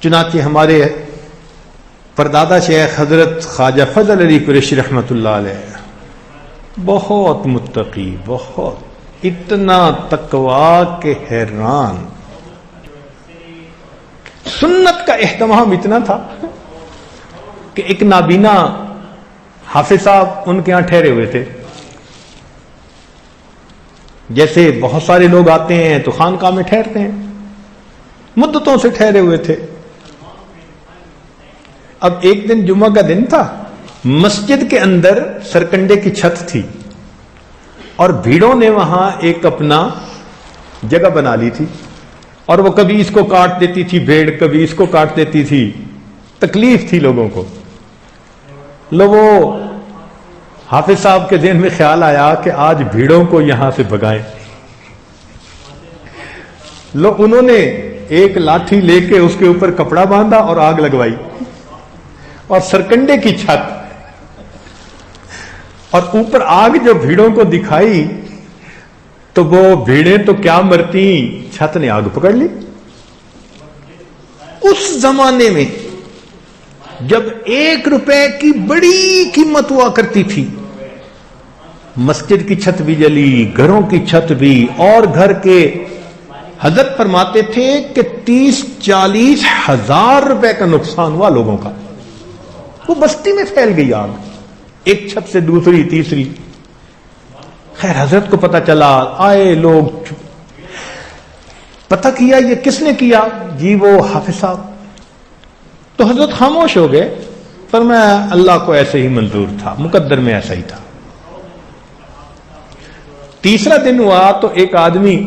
چنانچہ ہمارے پردادا شیخ حضرت خواجہ فضل علی قریشی رحمۃ اللہ علیہ بہت متقی، بہت اتنا تقویٰ کہ حیران، سنت کا اہتمام اتنا تھا کہ ایک نابینا حافظ صاحب ان کے ہاں ٹھہرے ہوئے تھے. جیسے بہت سارے لوگ آتے ہیں تو خانقاہ میں ٹھہرتے ہیں، مدتوں سے ٹھہرے ہوئے تھے. اب ایک دن جمعہ کا دن تھا، مسجد کے اندر سرکنڈے کی چھت تھی اور بھیڑوں نے وہاں ایک اپنا جگہ بنا لی تھی، اور وہ کبھی اس کو کاٹ دیتی تھی بھیڑ، کبھی اس کو کاٹ دیتی تھی. تکلیف تھی لوگوں کو. لوگوں حافظ صاحب کے ذہن میں خیال آیا کہ آج بھیڑوں کو یہاں سے بھگائیں. انہوں نے ایک لاٹھی لے کے اس کے اوپر کپڑا باندھا اور آگ لگوائی، اور سرکنڈے کی چھت، اور اوپر آگ جو بھیڑوں کو دکھائی تو وہ بھیڑیں تو کیا مرتی، چھت نے آگ پکڑ لی. اس زمانے میں جب 1 روپے کی بڑی قیمت ہوا کرتی تھی، مسجد کی چھت بھی جلی، گھروں کی چھت بھی، اور گھر کے حضرت فرماتے تھے کہ 30-40 ہزار روپے کا نقصان ہوا لوگوں کا. وہ بستی میں پھیل گئی آگ، ایک چھت سے دوسری تیسری. خیر حضرت کو پتہ چلا، آئے لوگ، پتہ کیا یہ کس نے کیا؟ جی وہ حافظ صاحب. تو حضرت خاموش ہو گئے، فرمایا اللہ کو ایسے ہی منظور تھا، مقدر میں ایسا ہی تھا. تیسرا دن ہوا تو ایک آدمی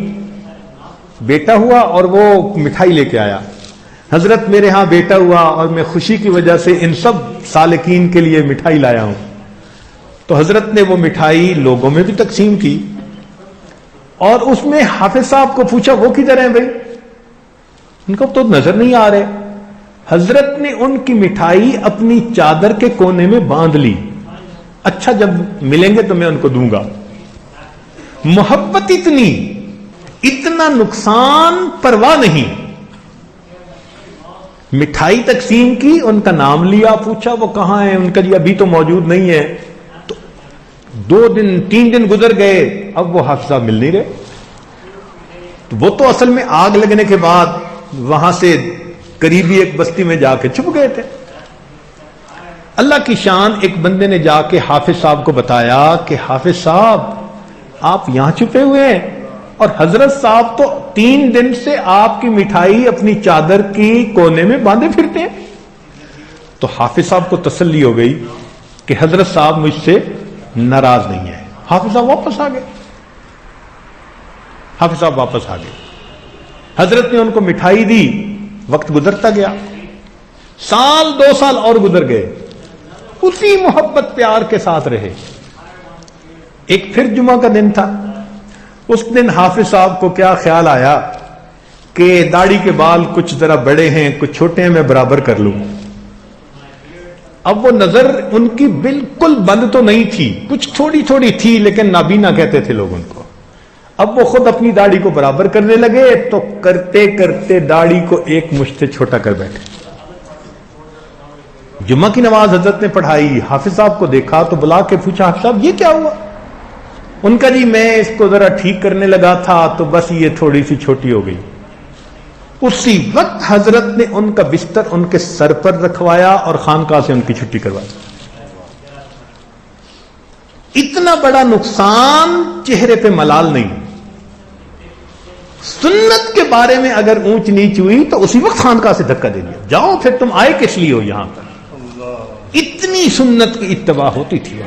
بیٹا ہوا اور وہ مٹھائی لے کے آیا. حضرت میرے ہاں بیٹا ہوا اور میں خوشی کی وجہ سے ان سب سالکین کے لیے مٹھائی لایا ہوں. تو حضرت نے وہ مٹھائی لوگوں میں بھی تقسیم کی، اور اس میں حافظ صاحب کو پوچھا وہ کدھر ہیں بھائی، ان کو تو نظر نہیں آ رہے. حضرت نے ان کی مٹھائی اپنی چادر کے کونے میں باندھ لی. اچھا جب ملیں گے تو میں ان کو دوں گا. محبت اتنی، اتنا نقصان پرواہ نہیں. مٹھائی تقسیم کی، ان کا نام لیا، پوچھا وہ کہاں ہیں، ان کا جی ابھی تو موجود نہیں ہے. تو 2 دن 3 دن گزر گئے، اب وہ حافظ صاحب مل نہیں رہے. تو وہ تو اصل میں آگ لگنے کے بعد وہاں سے قریبی ایک بستی میں جا کے چھپ گئے تھے. اللہ کی شان، ایک بندے نے جا کے حافظ صاحب کو بتایا کہ حافظ صاحب آپ یہاں چھپے ہوئے ہیں، اور حضرت صاحب تو 3 دن سے آپ کی مٹھائی اپنی چادر کی کونے میں باندھے پھرتے ہیں. تو حافظ صاحب کو تسلی ہو گئی کہ حضرت صاحب مجھ سے ناراض نہیں ہے. حافظ صاحب واپس آ گئے. حافظ صاحب واپس آ گئے. حضرت نے ان کو مٹھائی دی. وقت گزرتا گیا، 1 سال 2 سال اور گزر گئے، اسی محبت پیار کے ساتھ رہے. ایک پھر جمعہ کا دن تھا. اس دن حافظ صاحب کو کیا خیال آیا کہ داڑھی کے بال کچھ ذرا بڑے ہیں، کچھ چھوٹے ہیں، میں برابر کر لوں. اب وہ نظر ان کی بالکل بند تو نہیں تھی، کچھ تھوڑی تھوڑی تھی، لیکن نابینا کہتے تھے لوگ ان کو. اب وہ خود اپنی داڑھی کو برابر کرنے لگے تو کرتے کرتے داڑھی کو ایک مشت سے چھوٹا کر بیٹھے. جمعہ کی نماز حضرت نے پڑھائی، حافظ صاحب کو دیکھا تو بلا کے پوچھا حافظ صاحب یہ کیا ہوا؟ ان کا جی میں اس کو ذرا ٹھیک کرنے لگا تھا تو بس یہ تھوڑی سی چھوٹی ہو گئی. اسی وقت حضرت نے ان کا بستر ان کے سر پر رکھوایا اور خانقاہ سے ان کی چھٹی کروائی. اتنا بڑا نقصان چہرے پہ ملال نہیں. سنت کے بارے میں اگر اونچ نیچ ہوئی تو اسی وقت خانقاہ سے دھکا دے دیا، جاؤ پھر تم آئے کس لیے ہو یہاں پر. اتنی سنت کی اتباع ہوتی تھی.